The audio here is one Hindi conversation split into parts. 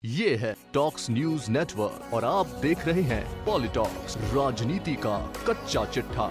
ये है टॉक्स न्यूज नेटवर्क और आप देख रहे हैं पॉलिटॉक्स, राजनीति का कच्चा चिट्ठा।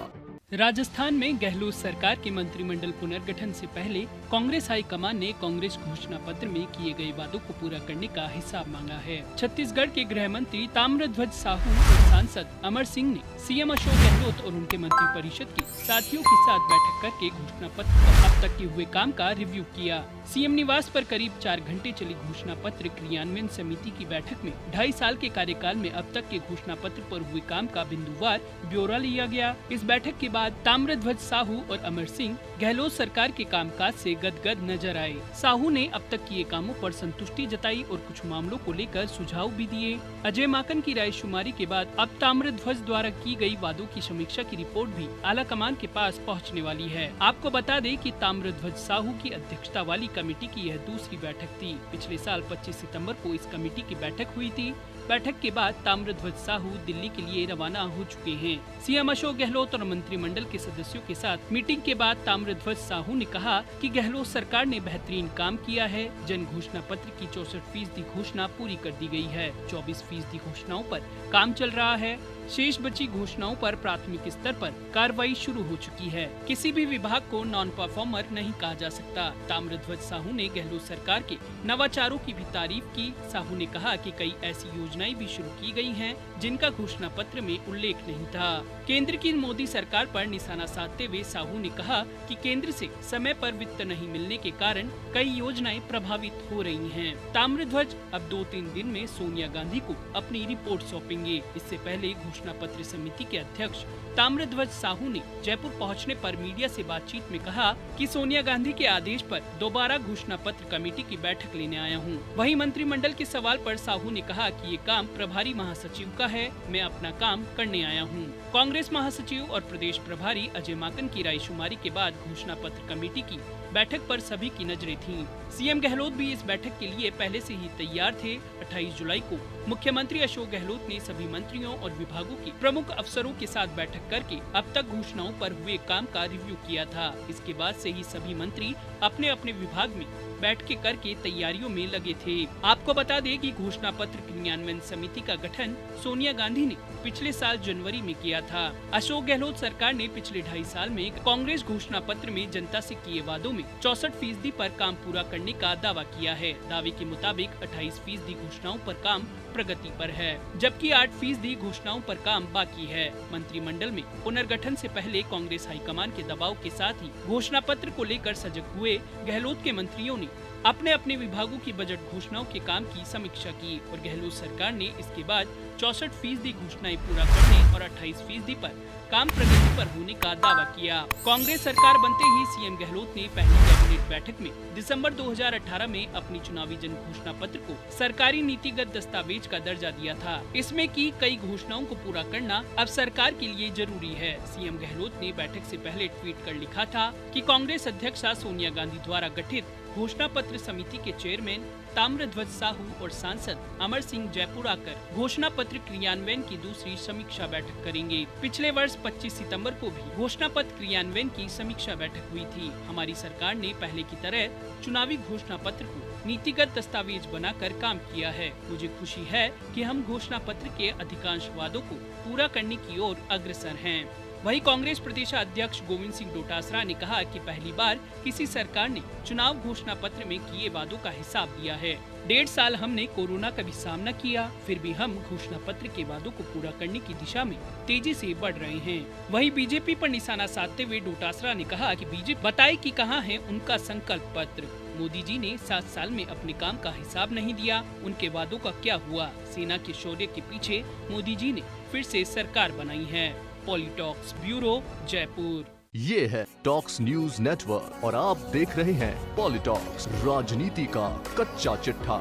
राजस्थान में गहलोत सरकार के मंत्रिमंडल पुनर्गठन से पहले कांग्रेस हाईकमान ने कांग्रेस घोषणा पत्र में किए गए वादों को पूरा करने का हिसाब मांगा है। छत्तीसगढ़ के गृह मंत्री ताम्रध्वज साहू और सांसद अमर सिंह ने सीएम अशोक गहलोत और उनके मंत्रिपरिषद के साथियों के साथ बैठक करके घोषणा पत्र पर अब तक के हुए काम का रिव्यू किया। सीएम निवास पर करीब 4 घंटे चली घोषणा पत्र क्रियान्वयन समिति की बैठक में 2.5 साल के कार्यकाल में अब तक के घोषणा पत्र पर हुए काम का बिंदुवार ब्यौरा लिया गया। इस बैठक के बाद ताम्रध्वज साहू और अमर सिंह गहलोत सरकार के कामकाज से गदगद नजर आए। साहू ने अब तक किए कामों पर संतुष्टि जताई और कुछ मामलों को लेकर सुझाव भी दिए। अजय माकन की रायशुमारी के बाद अब ताम्रध्वज द्वारा की गई वादों की समीक्षा की रिपोर्ट भी आला कमान के पास पहुंचने वाली है। आपको बता दें कि ताम्रध्वज साहू की अध्यक्षता वाली कमेटी की यह दूसरी बैठक थी। पिछले साल 25 सितंबर को इस कमेटी की बैठक हुई थी। बैठक के बाद ताम्रध्वज साहू दिल्ली के लिए रवाना हो चुके हैं। सीएम अशोक गहलोत और मंत्रिमंडल के सदस्यों के साथ मीटिंग के बाद ताम्रध्वज साहू ने कहा कि गहलोत सरकार ने बेहतरीन काम किया है। जन घोषणा पत्र की 64% घोषणा पूरी कर दी गई है। 24% घोषणाओं पर काम चल रहा है। शेष बची घोषणाओं पर प्राथमिक स्तर पर कार्रवाई शुरू हो चुकी है। किसी भी विभाग को नॉन परफॉर्मर नहीं कहा जा सकता। ताम्रध्वज साहू ने गहलोत सरकार के नवाचारों की भी तारीफ की। साहू ने कहा कि कई ऐसी योजनाएं भी शुरू की गई हैं, जिनका घोषणा पत्र में उल्लेख नहीं था। केंद्र की मोदी सरकार पर निशाना साधते हुए साहू ने कहा कि केंद्र से समय पर वित्त नहीं मिलने के कारण कई योजनाएं प्रभावित हो रही हैं। ताम्रध्वज अब 2-3 दिन में सोनिया गांधी को अपनी रिपोर्ट सौंपेंगे। इससे पहले घोषणा पत्र समिति के अध्यक्ष ताम्रध्वज साहू ने जयपुर पहुंचने पर मीडिया से बातचीत में कहा कि सोनिया गांधी के आदेश पर दोबारा घोषणा पत्र कमेटी की बैठक लेने आया हूं। वहीं मंत्रिमंडल के सवाल पर साहू ने कहा कि ये काम प्रभारी महासचिव का है, मैं अपना काम करने आया हूं। कांग्रेस महासचिव और प्रदेश प्रभारी अजय माकन की रायशुमारी के बाद घोषणा पत्र कमेटी की बैठक पर सभी की नजरें थीं। सीएम गहलोत भी इस बैठक के लिए पहले से ही तैयार थे। 28 जुलाई को मुख्यमंत्री अशोक गहलोत ने सभी मंत्रियों और विभागों के प्रमुख अफसरों के साथ बैठक करके अब तक घोषणाओं पर हुए काम का रिव्यू किया था। इसके बाद से ही सभी मंत्री अपने अपने विभाग में बैठकें करके तैयारियों में लगे थे। आपको बता दें कि घोषणा पत्र क्रियान्वयन समिति का गठन सोनिया गांधी ने पिछले साल जनवरी में किया था। अशोक गहलोत सरकार ने पिछले 2.5 साल में कांग्रेस घोषणा पत्र में जनता से किए वादों में 64% पर काम पूरा करने का दावा किया है। दावे के मुताबिक 28% घोषणाओं पर काम प्रगति पर है, जबकि 8% घोषणाओं पर काम बाकी है। मंत्रिमंडल में पुनर्गठन से पहले कांग्रेस हाईकमान के दबाव के साथ ही घोषणा पत्र को लेकर सजग हुए गहलोत के मंत्रियों ने अपने अपने विभागों की बजट घोषणाओं के काम की समीक्षा की और गहलोत सरकार ने इसके बाद 64% घोषणाएं पूरा करने और 28% पर काम प्रगति पर होने का दावा किया। कांग्रेस सरकार बनते ही सीएम गहलोत ने पहली कैबिनेट बैठक में दिसंबर 2018 में अपनी चुनावी जन घोषणा पत्र को सरकारी नीतिगत दस्तावेज का दर्जा दिया था। इसमें की कई घोषणाओं को पूरा करना अब सरकार के लिए जरूरी है। सीएम गहलोत ने बैठक से पहले ट्वीट कर लिखा था कि कांग्रेस अध्यक्षा सोनिया गांधी द्वारा गठित घोषणा पत्र समिति के चेयरमैन ताम्रध्वज साहू और सांसद अमर सिंह जयपुर आकर घोषणा पत्र क्रियान्वयन की दूसरी समीक्षा बैठक करेंगे। पिछले वर्ष 25 सितंबर को भी घोषणा पत्र क्रियान्वयन की समीक्षा बैठक हुई थी। हमारी सरकार ने पहले की तरह चुनावी घोषणा पत्र को नीतिगत दस्तावेज बनाकर काम किया है। मुझे खुशी है कि हम घोषणा पत्र के अधिकांश वादों को पूरा करने की ओर अग्रसर हैं। वहीं कांग्रेस प्रदेश अध्यक्ष गोविंद सिंह डोटासरा ने कहा कि पहली बार किसी सरकार ने चुनाव घोषणा पत्र में किए वादों का हिसाब दिया है। 1.5 साल हमने कोरोना का भी सामना किया, फिर भी हम घोषणा पत्र के वादों को पूरा करने की दिशा में तेजी से बढ़ रहे हैं। वहीं बीजेपी पर निशाना साधते हुए डोटासरा ने कहा कि बीजेपी बताए कि कहां है उनका संकल्प पत्र। मोदी जी ने 7 साल में अपने काम का हिसाब नहीं दिया, उनके वादों का क्या हुआ? सेना के शौर्य के पीछे मोदी जी ने फिर से सरकार बनाई है। पॉलिटॉक्स ब्यूरो, जयपुर। ये है टॉक्स न्यूज नेटवर्क और आप देख रहे हैं पॉलिटॉक्स, राजनीति का कच्चा चिट्ठा।